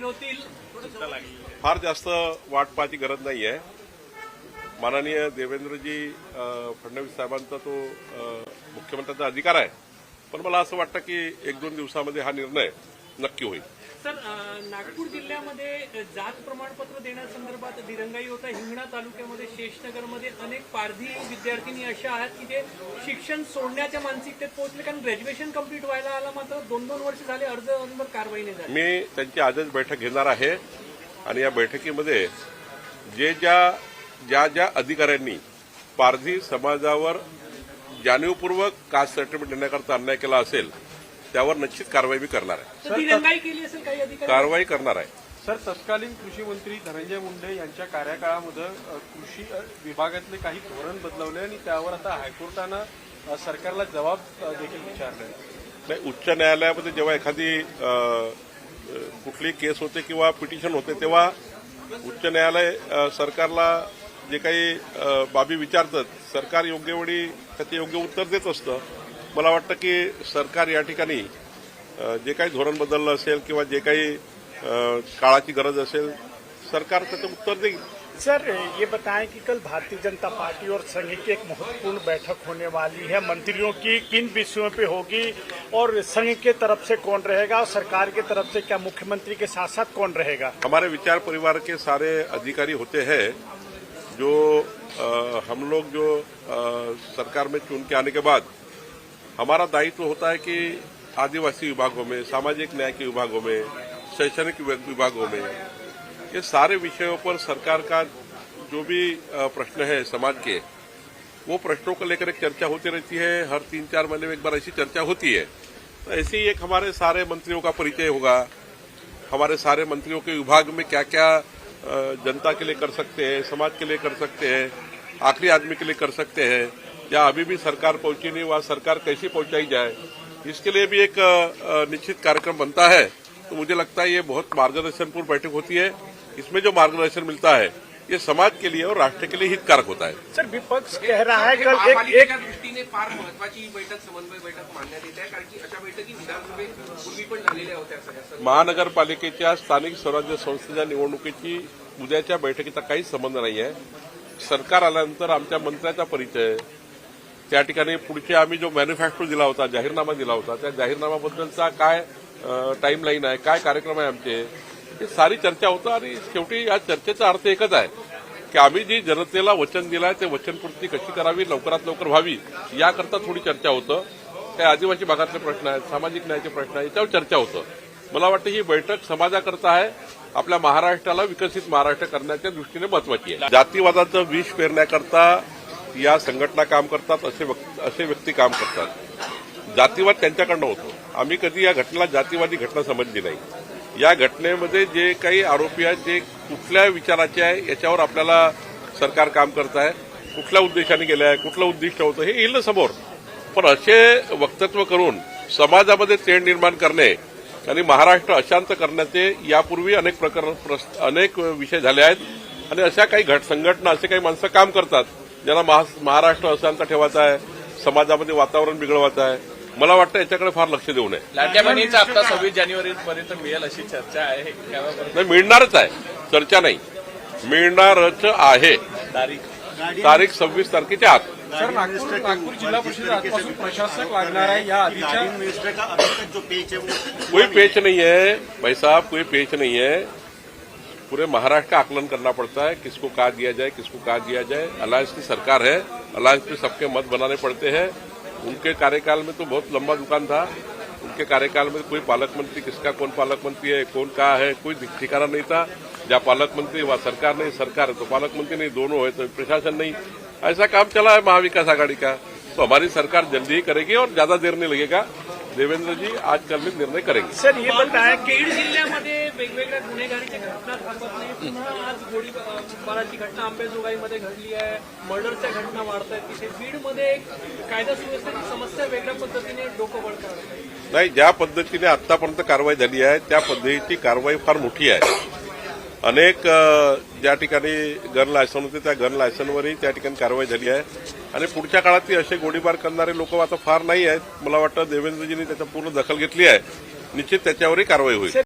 फिरवतील? फार जास्त वाट पाहण्याची गरज नाही आहे. माननीय देवेंद्रजी फडणवीस साहेबांचा तो मुख्यमंत्र्यांचा अधिकार आहे, पण मला असं वाटतं की 1-2 दिवसामध्ये हा निर्णय नक्की होईल. सर, नागपूर जिल्ह्यामध्ये जात प्रमाणपत्र देण्यासंदर्भात दिरंगाई होता. हिंगणा तालुक्यामध्ये शेषनगरमध्ये अनेक पारधी विद्यार्थिनी अशा आहेत की जे शिक्षण सोडण्याच्या मानसिकतेत पोहोचले, कारण ग्रॅज्युएशन कंप्लीट व्हायला आला मात्र 2-2 वर्ष झाले अर्जावर कारवाई नाही झाली. मी त्यांची आजच बैठक घेणार आहे आणि या बैठकीमध्ये ज्या अधिकाऱ्यांनी पारधी समाजावर जाणीवपूर्वक कास्ट सर्टिफिकेट देण्याकरता अन्याय केला असेल त्यावर निश्चित कारवाई मी करणार आहे. दिरंगाई केली असेल काही अधिकारी? कारवाई करणार आहे. सर, तत्कालीन कृषी मंत्री धनंजय मुंडे यांच्या कार्यकाळामध्ये कृषी विभागातले काही धोरण बदलवले आणि त्यावर आता हायकोर्टानं सरकारला जबाब देखील विचारले. नाही, उच्च न्यायालयामध्ये जेव्हा एखादी कुठली केस होते किंवा पिटिशन होते तेव्हा उच्च न्यायालय सरकारला जे काही बाबी विचारतात सरकार योग्य वेळी त्याचे योग्य उत्तर देत असतं. मला वाटतं की सरकार या ठिकाणी जे काही धोरण बदललं असेल किंवा जे काही काळाची गरज असेल सरकार त्याचं उत्तर देईल. सर, ये बताएं कि कल भारतीय जनता पार्टी और संघ की एक महत्वपूर्ण बैठक होने वाली है. मंत्रियों की किन विषयों पे होगी और संघ के तरफ से कौन रहेगा और सरकार की तरफ से क्या मुख्यमंत्री के साथ साथ कौन रहेगा? हमारे विचार परिवार के सारे अधिकारी होते हैं जो हम लोग जो सरकार में चुन के आने के बाद हमारा दायित्व होता है कि आदिवासी विभागों में, सामाजिक न्याय के विभागों में, शैक्षणिक विभागों में ये सारे विषयों पर सरकार का जो भी प्रश्न है समाज के, वो प्रश्नों को लेकर एक चर्चा होती रहती है. हर 3-4 महीने में एक बार ऐसी चर्चा होती है. तो ऐसे ही एक हमारे सारे मंत्रियों का परिचय होगा. हमारे सारे मंत्रियों के विभाग में क्या क्या जनता के लिए कर सकते हैं, समाज के लिए कर सकते हैं, आखिरी आदमी के लिए कर सकते हैं, या अभी भी सरकार पहुंची नहीं, वहां सरकार कैसी पहुंचाई जाए, इसके लिए भी एक निश्चित कार्यक्रम बनता है. तो मुझे लगता है ये बहुत मार्गदर्शनपूर्ण बैठक होती है. इसमें जो मार्गदर्शन मिलता है ये समाज के लिए और राष्ट्र के लिए हितकारक होता है. सर, विपक्ष कह रहा है कल एक दृष्टीने फार महत्वाची बैठक, समन्वय बैठक मानण्यात येत आहे, कारण की अशा बैठकी विधानसभेपूर्वी पण झालेल्या होत्या. सगळ्या महानगरपालिकेच्या स्थानिक स्वराज्य संस्थेच्या निवडणुकीची उद्याच्या बैठकीचा काहीच संबंध नाही आहे. सरकार आल्यानंतर आमच्या मंत्र्याचा परिचय, त्या ठिकाणी पुढचे आम्ही जो मॅनिफेस्टो दिला होता, जाहीरनामा दिला होता, त्या जाहीरनाम्याबद्दलचा काय टाईमलाईन आहे, काय कार्यक्रम आहे आमचे, ही सारी चर्चा होतं. आणि शेवटी या चर्चेचा अर्थ एकच आहे की आम्ही जी जनतेला वचन दिलं आहे ते वचनपूर्ती कशी करावी, लवकरात लवकर व्हावी, याकरता थोडी चर्चा होतं. काही आदिवासी भागातले प्रश्न आहेत, सामाजिक न्यायाचे प्रश्न आहेत, याच्यावर चर्चा होतं. मला वाटतं ही बैठक समाजाकरता आहे, आपल्या महाराष्ट्राला विकसित महाराष्ट्र करण्याच्या दृष्टीने महत्वाची आहे. जातीवादाचं विष पेरण्याकरता या संघटना काम करतात, असे व्यक्ती काम करतात. जातीवाद त्यांच्याकडनं होतो. आम्ही कधी या घटनेला जातीवादी घटना समजली नाही. या घटनेमध्ये जे काही आरोपी आहेत जे कुठल्या विचाराचे आहे याच्यावर आपल्याला सरकार काम करत आहे, कुठल्या उद्देशाने गेलं आहे, कुठलं उद्दिष्ट होतं हे येईल ना समोर. पण असे वक्तव्य करून समाजामध्ये तेढ निर्माण करणे आणि महाराष्ट्र अशांत करण्याचे यापूर्वी अनेक विषय झाले आहेत. आणि अशा काही संघटना, असे काही माणसं काम करतात ज्यांना महाराष्ट्र अशांत ठेवायचा आहे, समाजामध्ये वातावरण बिघडवायचं आहे. मला वाटतं याच्याकडे फार लक्ष देऊ नये. लाडक्या हप्ता 26 जानेवारीपर्यंत मिळेल अशी चर्चा आहे. नाही, मिळणारच आहे, चर्चा नाही, मिळणारच आहे. तारीख 26 तारखेच्या आत. सर, नागपूर जिल्हा परिषद आजपासून प्रशासक लागणार आहे. या आधीच्या कोई पेच नहीं है भाई साहब, कोई पेच नहीं है. पूरे महाराष्ट्र का आकलन करना पड़ता है, किसको कहा दिया जाए, किसको कहा दिया जाए. अलायंस की सरकार है, अलायंस में सबके मत बनाने पड़ते हैं. उनके कार्यकाल में तो बहुत लंबा दुकान था. उनके कार्यकाल में कोई पालक मंत्री, किसका कौन पालक मंत्री है, कौन कहा है, कोई ठिकाना नहीं था. जहाँ पालक मंत्री वहाँ सरकार नहीं, सरकार है तो पालक मंत्री नहीं, दोनों है तो प्रशासन नहीं. ऐसा काम चला है महाविकास आघाड़ी का. तो हमारी सरकार जल्दी ही करेगी और ज्यादा देर नहीं लगेगा. देवेंद्र जी आज कल में निर्णय करेंगे. सर, ये बताएं कि बीड जिल्ह्यामध्ये वेगवेगळ्या गुन्हेगारीच्या घटना थांबत नाही. पुन्हा आज गोळीबाराची घटना अंबेजोगाईमध्ये घडली आहे, मर्डरच्या घटना वाढत आहेत. तिथे बीडमध्ये एक कायदा सुव्यवस्थेची समस्या वेगळ्या पद्धतीने डोकं वळ करत आहे. नाही, ज्या पद्धतीने आतापर्यंत कारवाई झाली आहे त्या पद्धतीची कारवाई फार मोठी आहे. अनेक ज्या ठिकाणी गन लायसन होते त्या गन लायसनवरही त्या ठिकाणी कारवाई झाली आहे. आणि पुढच्या काळातही असे गोळीबार करणारे लोक आता फार नाही आहेत. मला वाटतं देवेंद्रजींनी त्याच्या पूर्ण दखल घेतली आहे. निश्चित त्याच्यावरही कारवाई होईल.